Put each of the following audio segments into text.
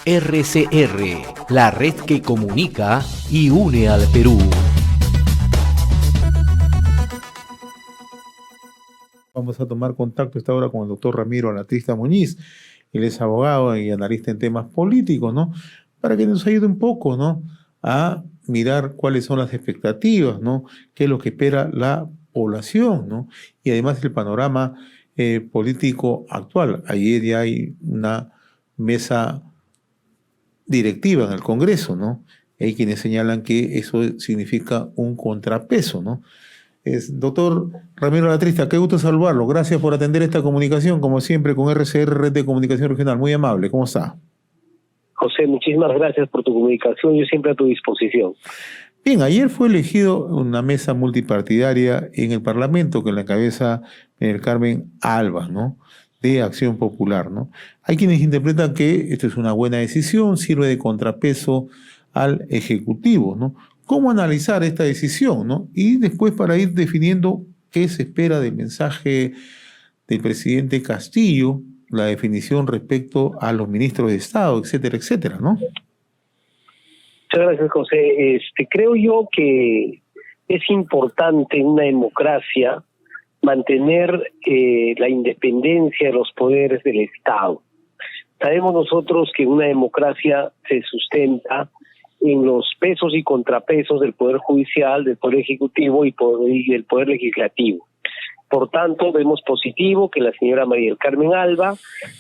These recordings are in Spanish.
RCR, la red que comunica y une al Perú. Vamos a tomar contacto esta hora con el doctor Ramiro Alatrista Muñiz. Él es abogado y analista en temas políticos, ¿no? Para que nos ayude un poco, ¿no? A mirar cuáles son las expectativas, ¿no? Qué es lo que espera la población, ¿no? Y además el panorama político actual. Ayer ya hay una mesa directiva en el Congreso, ¿no? Hay quienes señalan que eso significa un contrapeso, ¿no? Doctor Ramiro Alatrista, qué gusto saludarlo. Gracias por atender esta comunicación, como siempre, con RCR, Red de Comunicación Regional. Muy amable, ¿cómo está? José, muchísimas gracias por tu comunicación, yo siempre a tu disposición. Bien, ayer fue elegido una mesa multipartidaria en el Parlamento que la encabeza el Carmen Alba, ¿no? De Acción Popular, ¿no? Hay quienes interpretan que esto es una buena decisión, sirve de contrapeso al Ejecutivo, ¿no? ¿Cómo analizar esta decisión, ¿no? Y después para ir definiendo qué se espera del mensaje del presidente Castillo, la definición respecto a los ministros de Estado, etcétera, etcétera, ¿no? Muchas gracias, José. Creo yo que es importante en una democracia mantener la independencia de los poderes del Estado. Sabemos nosotros que una democracia se sustenta en los pesos y contrapesos del Poder Judicial, del Poder Ejecutivo y del Poder Legislativo. Por tanto, vemos positivo que la señora María del Carmen Alba,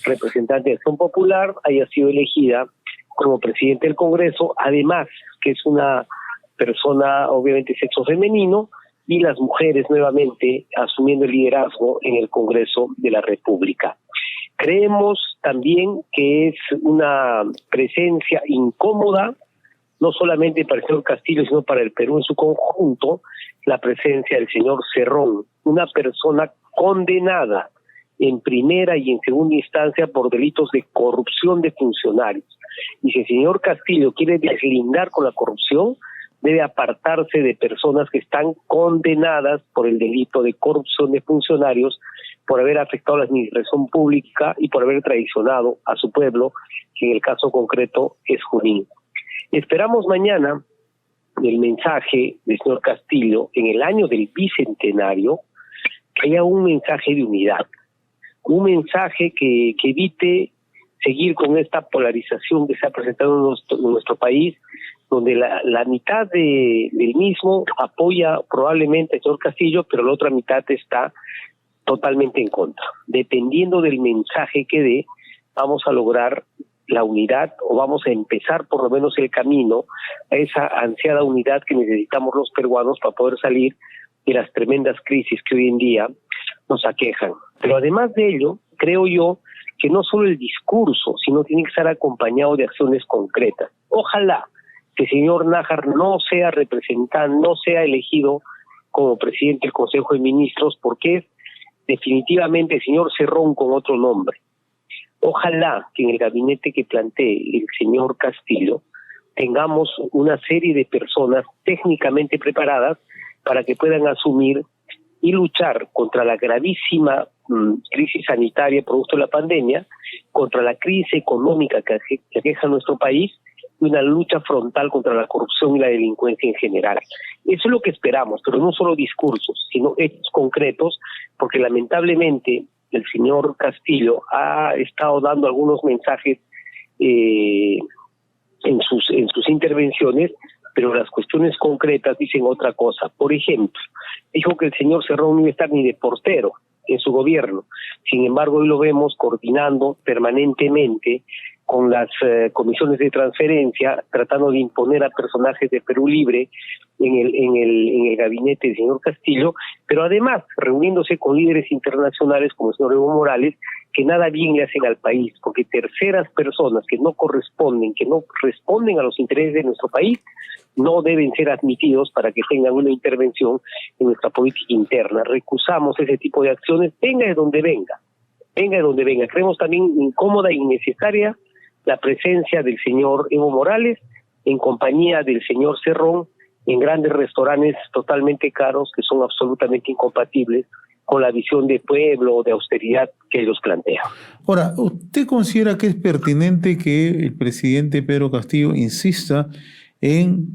representante de Acción Popular, haya sido elegida como presidente del Congreso, además que es una persona obviamente sexo femenino, y las mujeres nuevamente asumiendo el liderazgo en el Congreso de la República. Creemos también que es una presencia incómoda, no solamente para el señor Castillo, sino para el Perú en su conjunto, la presencia del señor Cerrón, una persona condenada en primera y en segunda instancia por delitos de corrupción de funcionarios. Y si el señor Castillo quiere deslindar con la corrupción, debe apartarse de personas que están condenadas por el delito de corrupción de funcionarios, por haber afectado a la administración pública y por haber traicionado a su pueblo, que en el caso concreto es Junín. Esperamos mañana el mensaje del señor Castillo en el año del bicentenario, que haya un mensaje de unidad, un mensaje que evite seguir con esta polarización que se ha presentado en nuestro país, donde la mitad del mismo apoya probablemente al señor Castillo, pero la otra mitad está totalmente en contra. Dependiendo del mensaje que dé, vamos a lograr la unidad, o vamos a empezar por lo menos el camino a esa ansiada unidad que necesitamos los peruanos para poder salir de las tremendas crisis que hoy en día nos aquejan. Pero además de ello, creo yo que no solo el discurso, sino tiene que estar acompañado de acciones concretas. Ojalá que el señor Nájar no sea representante, no sea elegido como presidente del Consejo de Ministros, porque es definitivamente el señor Cerrón con otro nombre. Ojalá que en el gabinete que plantee el señor Castillo tengamos una serie de personas técnicamente preparadas para que puedan asumir y luchar contra la gravísima crisis sanitaria producto de la pandemia, contra la crisis económica que aqueja a nuestro país y una lucha frontal contra la corrupción y la delincuencia en general. Eso es lo que esperamos, pero no solo discursos, sino hechos concretos, porque lamentablemente el señor Castillo ha estado dando algunos mensajes en sus intervenciones, pero las cuestiones concretas dicen otra cosa. Por ejemplo, dijo que el señor Cerrón no iba a estar ni de portero en su gobierno. Sin embargo, hoy lo vemos coordinando permanentemente con las comisiones de transferencia, tratando de imponer a personajes de Perú Libre en el gabinete del señor Castillo, pero además reuniéndose con líderes internacionales como el señor Evo Morales, que nada bien le hacen al país, porque terceras personas que no responden a los intereses de nuestro país, no deben ser admitidos para que tengan una intervención en nuestra política interna. Recusamos ese tipo de acciones, venga de donde venga. Creemos también incómoda e innecesaria la presencia del señor Evo Morales en compañía del señor Cerrón en grandes restaurantes totalmente caros que son absolutamente incompatibles con la visión de pueblo o de austeridad que ellos plantean. Ahora, ¿usted considera que es pertinente que el presidente Pedro Castillo insista en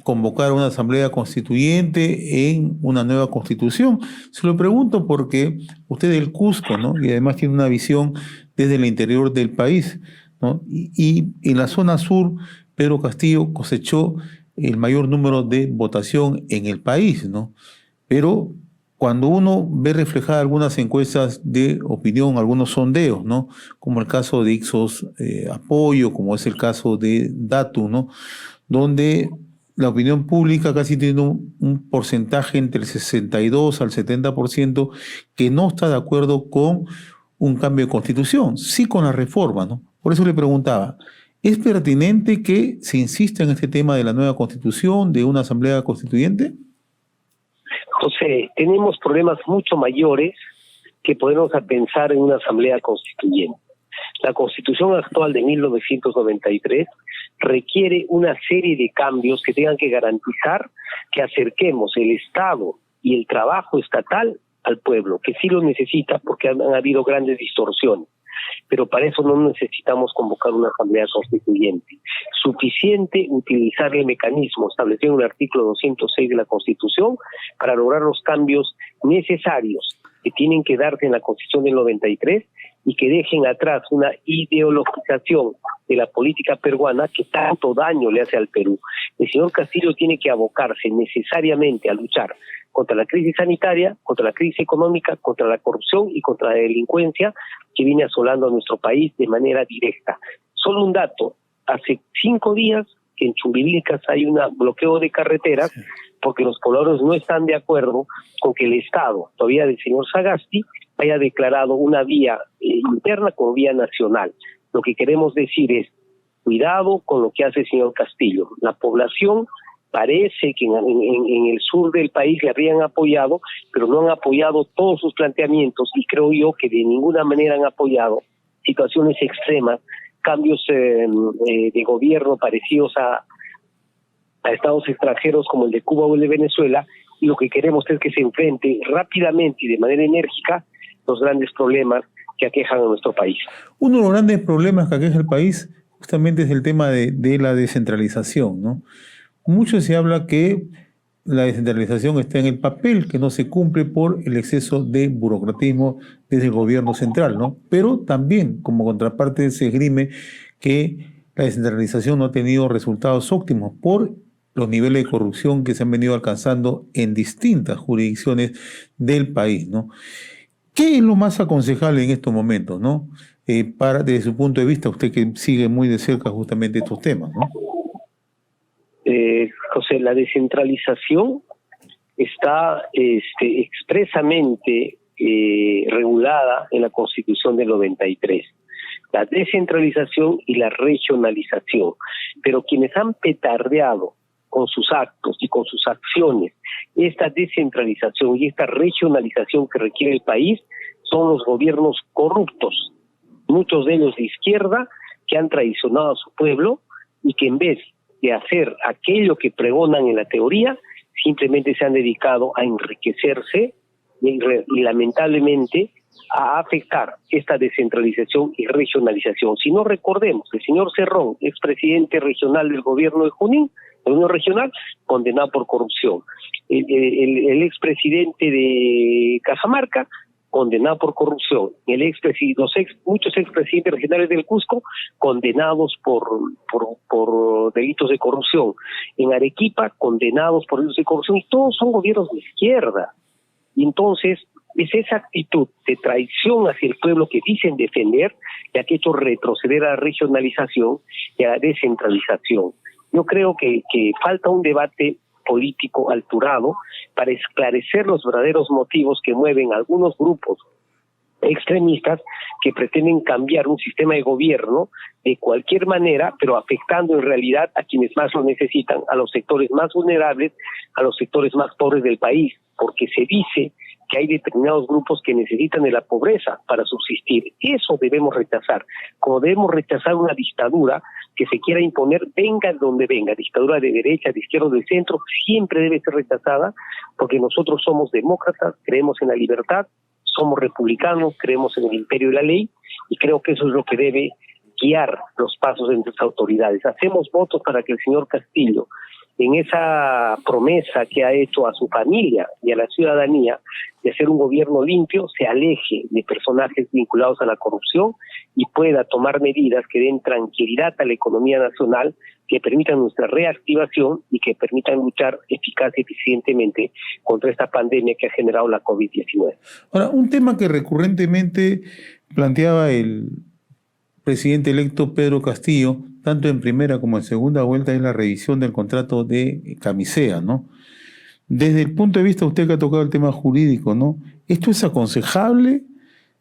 convocar una asamblea constituyente en una nueva constitución? Se lo pregunto porque usted es del Cusco, ¿no? Y además tiene una visión desde el interior del país, ¿no? Y en la zona sur, Pedro Castillo cosechó el mayor número de votación en el país, ¿no? Pero cuando uno ve reflejadas algunas encuestas de opinión, algunos sondeos, ¿no? Como el caso de Ipsos Apoyo, como es el caso de Datu, ¿no? Donde la opinión pública casi tiene un porcentaje entre el 62 al 70% que no está de acuerdo con un cambio de constitución, sí con la reforma, ¿no? Por eso le preguntaba, ¿es pertinente que se insista en este tema de la nueva constitución, de una asamblea constituyente? José, tenemos problemas mucho mayores que ponernos a pensar en una asamblea constituyente. La Constitución actual de 1993 requiere una serie de cambios que tengan que garantizar que acerquemos el Estado y el trabajo estatal al pueblo, que sí lo necesita porque han habido grandes distorsiones. Pero para eso no necesitamos convocar una asamblea constituyente. Suficiente utilizar el mecanismo establecido en el artículo 206 de la Constitución para lograr los cambios necesarios que tienen que darse en la Constitución del 93 y que dejen atrás una ideologización de la política peruana que tanto daño le hace al Perú. El señor Castillo tiene que abocarse necesariamente a luchar contra la crisis sanitaria, contra la crisis económica, contra la corrupción y contra la delincuencia que viene asolando a nuestro país de manera directa. Solo un dato, hace 5 días que en Chumbivilcas hay un bloqueo de carreteras porque los pobladores no están de acuerdo con que el Estado, todavía del señor Sagasti, haya declarado una vía interna como vía nacional. Lo que queremos decir es, cuidado con lo que hace el señor Castillo. La población parece que en el sur del país le habrían apoyado, pero no han apoyado todos sus planteamientos y creo yo que de ninguna manera han apoyado situaciones extremas, cambios de gobierno parecidos a estados extranjeros como el de Cuba o el de Venezuela, y lo que queremos es que se enfrente rápidamente y de manera enérgica los grandes problemas que aquejan a nuestro país. Uno de los grandes problemas que aqueja el país justamente es el tema de la descentralización, ¿no? Mucho se habla que la descentralización está en el papel, que no se cumple por el exceso de burocratismo desde el gobierno central, ¿no? Pero también, como contraparte, se esgrime que la descentralización no ha tenido resultados óptimos por los niveles de corrupción que se han venido alcanzando en distintas jurisdicciones del país, ¿no? ¿Qué es lo más aconsejable en estos momentos, ¿no? Desde su punto de vista, usted que sigue muy de cerca justamente estos temas, ¿no? José, la descentralización está expresamente regulada en la Constitución del 93. La descentralización y la regionalización. Pero quienes han petardeado con sus actos y con sus acciones esta descentralización y esta regionalización que requiere el país son los gobiernos corruptos, muchos de ellos de izquierda, que han traicionado a su pueblo y que en vez de hacer aquello que pregonan en la teoría, simplemente se han dedicado a enriquecerse y lamentablemente a afectar esta descentralización y regionalización. Si no recordemos, el señor Cerrón, expresidente regional del gobierno de Junín, la Unión Regional, condenado por corrupción. El expresidente de Cajamarca, condenado por corrupción. Muchos expresidentes regionales del Cusco, condenados por delitos de corrupción. En Arequipa, condenados por delitos de corrupción. Y todos son gobiernos de izquierda. Y entonces, es esa actitud de traición hacia el pueblo que dicen defender la que ha hecho retroceder a la regionalización y a la descentralización. Yo creo que falta un debate político alturado para esclarecer los verdaderos motivos que mueven a algunos grupos extremistas que pretenden cambiar un sistema de gobierno de cualquier manera, pero afectando en realidad a quienes más lo necesitan, a los sectores más vulnerables, a los sectores más pobres del país, porque se dice que hay determinados grupos que necesitan de la pobreza para subsistir. Eso debemos rechazar, como debemos rechazar una dictadura que se quiera imponer, venga donde venga, dictadura de derecha, de izquierda, de centro, siempre debe ser rechazada, porque nosotros somos demócratas, creemos en la libertad, somos republicanos, creemos en el imperio de la ley, y creo que eso es lo que debe guiar los pasos de nuestras autoridades. Hacemos votos para que el señor Castillo, en esa promesa que ha hecho a su familia y a la ciudadanía de hacer un gobierno limpio, se aleje de personajes vinculados a la corrupción y pueda tomar medidas que den tranquilidad a la economía nacional, que permitan nuestra reactivación y que permitan luchar eficaz y eficientemente contra esta pandemia que ha generado la COVID-19. Ahora, un tema que recurrentemente planteaba el presidente electo Pedro Castillo, tanto en primera como en segunda vuelta, es la revisión del contrato de Camisea, ¿no? Desde el punto de vista, usted que ha tocado el tema jurídico, ¿no? ¿Esto es aconsejable?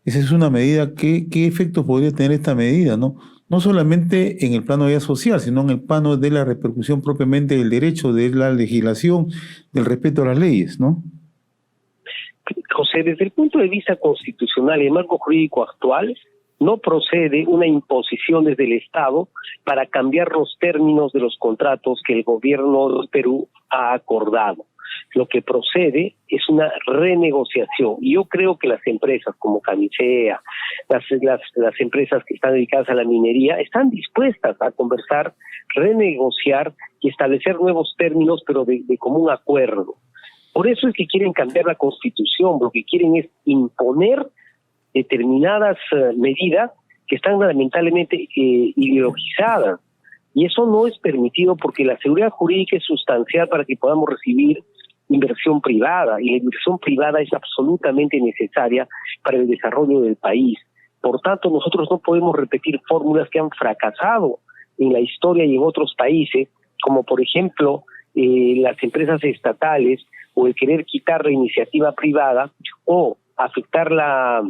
¿Esa es una medida? ¿Qué efectos podría tener esta medida, no? No solamente en el plano ya social, sino en el plano de la repercusión propiamente del derecho, de la legislación, del respeto a las leyes, ¿no? José, desde el punto de vista constitucional y el marco jurídico actual, no procede una imposición desde el Estado para cambiar los términos de los contratos que el gobierno de Perú ha acordado. Lo que procede es una renegociación. Y yo creo que las empresas como Camisea, las empresas que están dedicadas a la minería, están dispuestas a conversar, renegociar y establecer nuevos términos, pero de común acuerdo. Por eso es que quieren cambiar la Constitución, lo que quieren es imponer determinadas medidas que están lamentablemente ideologizadas, y eso no es permitido porque la seguridad jurídica es sustancial para que podamos recibir inversión privada, y la inversión privada es absolutamente necesaria para el desarrollo del país. Por tanto, nosotros no podemos repetir fórmulas que han fracasado en la historia y en otros países, como por ejemplo las empresas estatales, o el querer quitar la iniciativa privada, o afectar la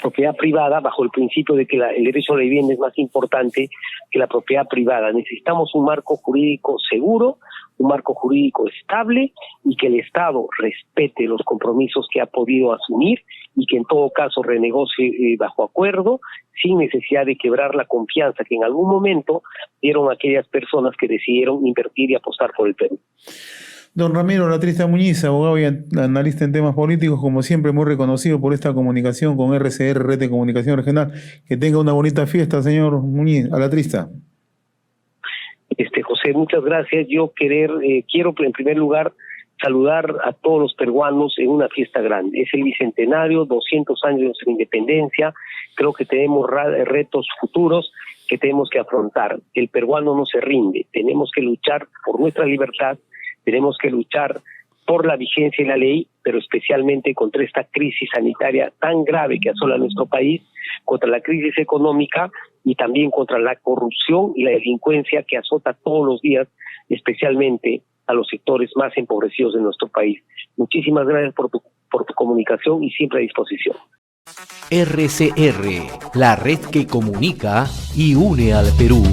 propiedad privada bajo el principio de que el derecho a la vivienda es más importante que la propiedad privada. Necesitamos un marco jurídico seguro, un marco jurídico estable, y que el Estado respete los compromisos que ha podido asumir y que en todo caso renegocie bajo acuerdo, sin necesidad de quebrar la confianza que en algún momento dieron aquellas personas que decidieron invertir y apostar por el Perú. Don Ramiro Latrista Muñiz, abogado y analista en temas políticos, como siempre muy reconocido por esta comunicación con RCR, Red de Comunicación Regional. Que tenga una bonita fiesta, señor Muñiz, Latrista. José, muchas gracias. Yo quiero en primer lugar saludar a todos los peruanos en una fiesta grande. Es el bicentenario, 200 años de nuestra independencia. Creo que tenemos retos futuros que tenemos que afrontar. El peruano no se rinde. Tenemos que luchar por nuestra libertad. Tenemos que luchar por la vigencia de la ley, pero especialmente contra esta crisis sanitaria tan grave que asola a nuestro país, contra la crisis económica y también contra la corrupción y la delincuencia que azota todos los días, especialmente a los sectores más empobrecidos de nuestro país. Muchísimas gracias por tu comunicación y siempre a disposición. RCR, la red que comunica y une al Perú.